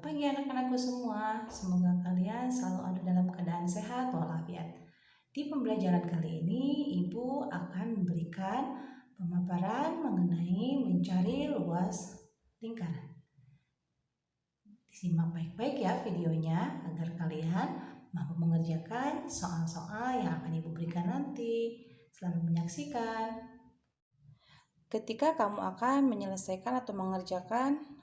Pagi anak-anakku semua, semoga kalian selalu ada dalam keadaan sehat walafiat. Di pembelajaran kali ini, Ibu akan memberikan pemaparan mengenai mencari luas lingkaran. Disimak baik-baik ya videonya agar kalian mampu mengerjakan soal-soal yang akan Ibu berikan nanti. Selamat menyaksikan. Ketika kamu akan menyelesaikan atau mengerjakan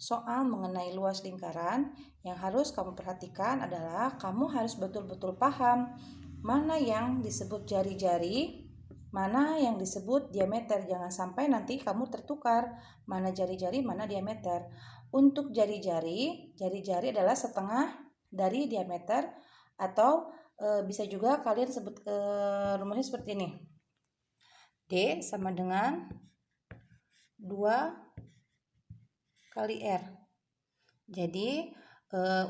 soal mengenai luas lingkaran, yang harus kamu perhatikan adalah kamu harus betul-betul paham mana yang disebut jari-jari, mana yang disebut diameter. Jangan sampai nanti kamu tertukar mana jari-jari, mana diameter. Untuk jari-jari adalah setengah dari diameter, atau bisa juga kalian sebut rumusnya seperti ini. D sama dengan 2 kali R. Jadi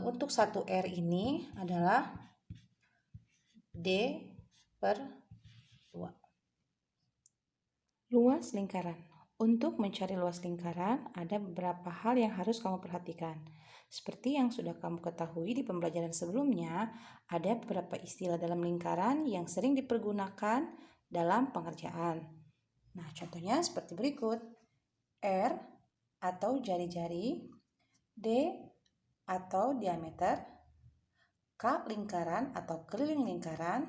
untuk 1 R ini adalah D per 2. Luas lingkaran. Untuk mencari luas lingkaran ada beberapa hal yang harus kamu perhatikan. Seperti yang sudah kamu ketahui di pembelajaran sebelumnya, ada beberapa istilah dalam lingkaran yang sering dipergunakan dalam pengerjaan. Nah, contohnya seperti berikut. R atau jari-jari, D atau diameter, K lingkaran atau keliling lingkaran,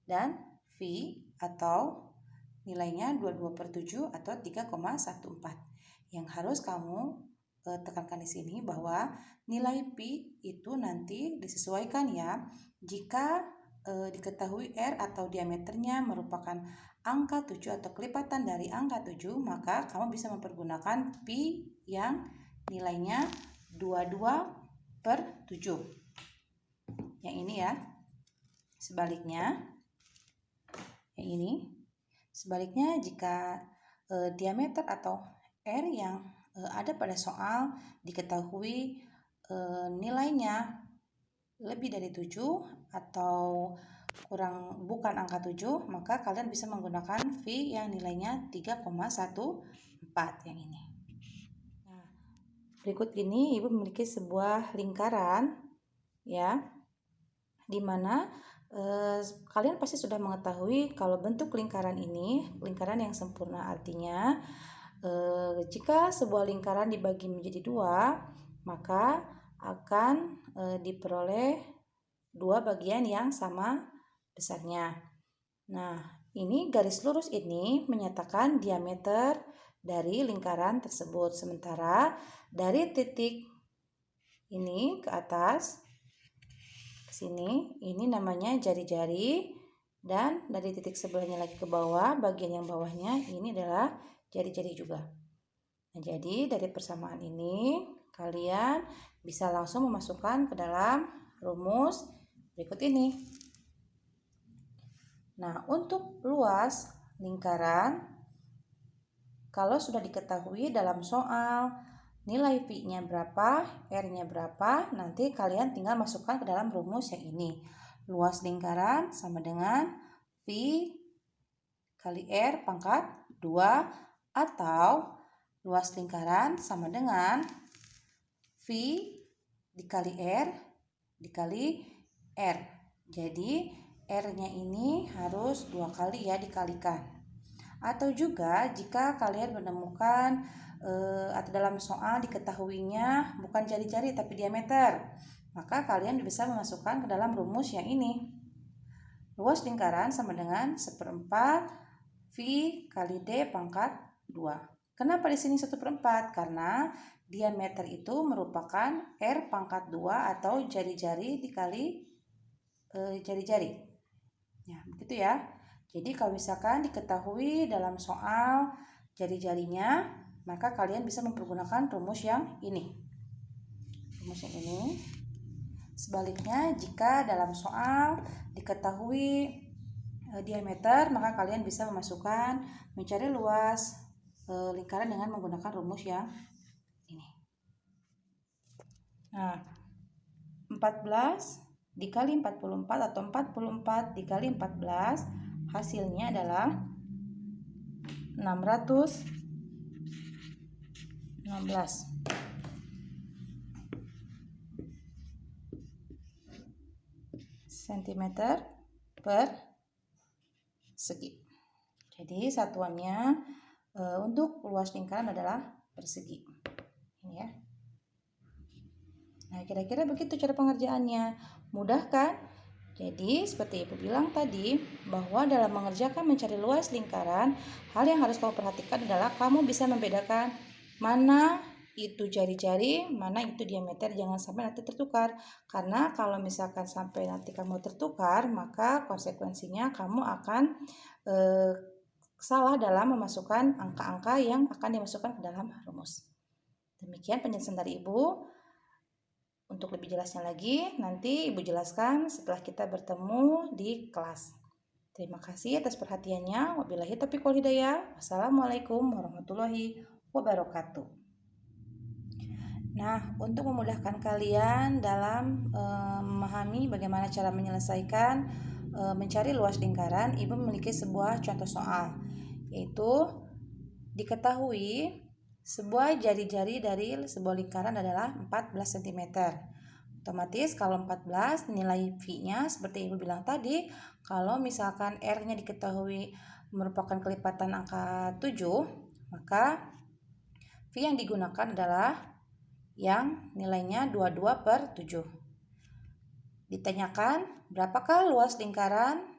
dan V atau nilainya 22/7 atau 3,14. Yang harus kamu tekankan di sini bahwa nilai Pi itu nanti disesuaikan ya. Jika diketahui R atau diameternya merupakan angka 7 atau kelipatan dari angka 7, maka kamu bisa mempergunakan Pi yang nilainya 22/7. Yang ini ya. Sebaliknya, yang ini. Sebaliknya, jika diameter atau R yang ada pada soal diketahui nilainya lebih dari 7 atau bukan angka 7, maka kalian bisa menggunakan V yang nilainya 3,14 yang ini. Nah, berikut ini Ibu memiliki sebuah lingkaran ya, di mana kalian pasti sudah mengetahui kalau bentuk lingkaran ini lingkaran yang sempurna. Artinya jika sebuah lingkaran dibagi menjadi 2, maka akan diperoleh 2 bagian yang sama besarnya. Nah, ini garis lurus ini menyatakan diameter dari lingkaran tersebut. Sementara dari titik ini ke atas ke sini, ini namanya jari-jari, dan dari titik sebelahnya lagi ke bawah, bagian yang bawahnya ini adalah jari-jari juga. Nah, jadi dari persamaan ini kalian bisa langsung memasukkan ke dalam rumus berikut ini. Nah, untuk luas lingkaran, kalau sudah diketahui dalam soal nilai Pi-nya berapa, R-nya berapa, nanti kalian tinggal masukkan ke dalam rumus yang ini. Luas lingkaran sama dengan V kali R pangkat 2, atau luas lingkaran sama dengan V dikali R dikali R. Jadi R-nya ini harus 2 kali ya dikalikan. Atau juga jika kalian menemukan atau dalam soal diketahuinya bukan jari-jari tapi diameter, maka kalian bisa memasukkan ke dalam rumus yang ini. Luas lingkaran sama dengan 1/4 V kali D pangkat 2. Kenapa di sini 1/4? Karena diameter itu merupakan R pangkat 2 atau jari-jari dikali jari-jari. Ya, begitu ya. Jadi kalau misalkan diketahui dalam soal jari-jarinya, maka kalian bisa mempergunakan rumus yang ini. Rumus yang ini. Sebaliknya, jika dalam soal diketahui diameter, maka kalian bisa mencari luas lingkaran dengan menggunakan rumus yang ini. Nah, 14 dikali 44 atau 44 dikali 14 hasilnya adalah 616. cm per segi. Jadi satuannya untuk luas lingkaran adalah persegi. Ini ya. Nah, kira-kira begitu cara pengerjaannya. Mudah kan? Jadi, seperti Ibu bilang tadi, bahwa dalam mengerjakan mencari luas lingkaran, hal yang harus kamu perhatikan adalah kamu bisa membedakan mana itu jari-jari, mana itu diameter, jangan sampai nanti tertukar. Karena kalau misalkan sampai nanti kamu tertukar, maka konsekuensinya kamu akan salah dalam memasukkan angka-angka yang akan dimasukkan ke dalam rumus. Demikian penjelasan dari Ibu. Untuk lebih jelasnya lagi, nanti Ibu jelaskan setelah kita bertemu di kelas. Terima kasih atas perhatiannya. Wabillahi taufiq wal hidayah. Wassalamualaikum warahmatullahi wabarakatuh. Nah, untuk memudahkan kalian dalam memahami bagaimana cara menyelesaikan mencari luas lingkaran, Ibu memiliki sebuah contoh soal, yaitu diketahui sebuah jari-jari dari sebuah lingkaran adalah 14 cm. Otomatis kalau 14 nilai V-nya seperti Ibu bilang tadi, kalau misalkan R-nya diketahui merupakan kelipatan angka 7, maka V yang digunakan adalah yang nilainya 22/7. Ditanyakan berapakah luas lingkaran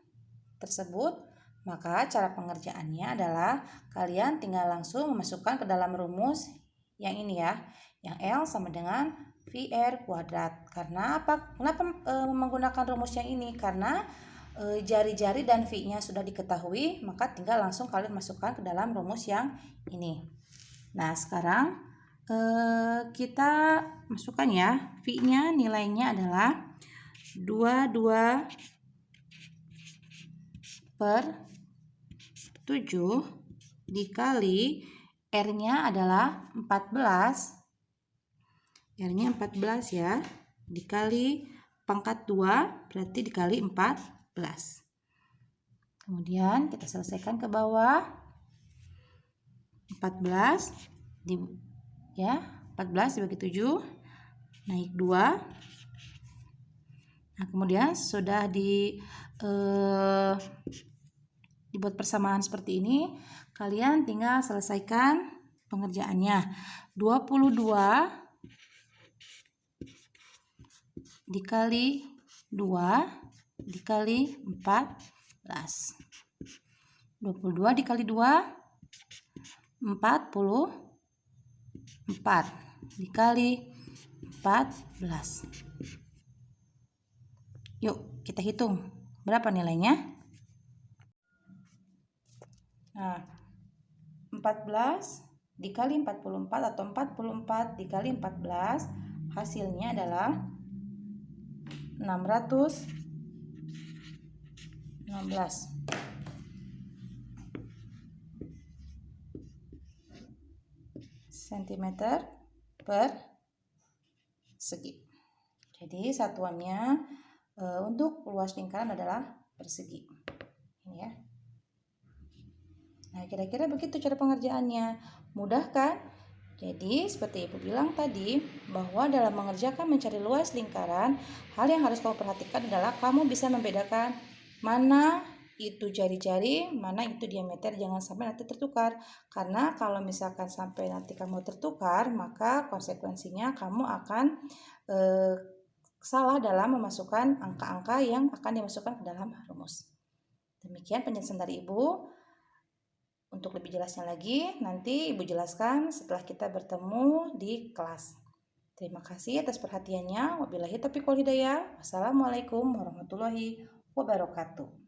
tersebut? Maka cara pengerjaannya adalah kalian tinggal langsung memasukkan ke dalam rumus yang ini ya, yang L sama dengan VR kuadrat. Karena apa? Kenapa menggunakan rumus yang ini? Karena jari-jari dan V-nya sudah diketahui, maka tinggal langsung kalian masukkan ke dalam rumus yang ini. Nah, sekarang kita masukkan ya, V-nya nilainya adalah 22/7 dikali R-nya adalah 14. R-nya 14 ya. Dikali pangkat 2 berarti dikali 14. Kemudian kita selesaikan ke bawah. 14 dibagi 7 naik 2. Nah, kemudian sudah dibuat persamaan seperti ini, kalian tinggal selesaikan pengerjaannya. 22 dikali 2 dikali 14. 22 dikali 2 44 dikali 14. Yuk kita hitung berapa nilainya. Nah, 14 dikali 44 atau 44 dikali 14 hasilnya adalah 616 cm per segi. Jadi satuannya untuk luas lingkaran adalah persegi. Ini ya. Nah, kira-kira begitu cara pengerjaannya. Mudah kan? Jadi, seperti Ibu bilang tadi, bahwa dalam mengerjakan mencari luas lingkaran, hal yang harus kamu perhatikan adalah kamu bisa membedakan mana itu jari-jari, mana itu diameter, jangan sampai nanti tertukar. Karena kalau misalkan sampai nanti kamu tertukar, maka konsekuensinya kamu akan salah dalam memasukkan angka-angka yang akan dimasukkan ke dalam rumus. Demikian penjelasan dari Ibu. Untuk lebih jelasnya lagi, nanti Ibu jelaskan setelah kita bertemu di kelas. Terima kasih atas perhatiannya. Wabillahi taufiq wal hidayah. Wassalamualaikum warahmatullahi wabarakatuh.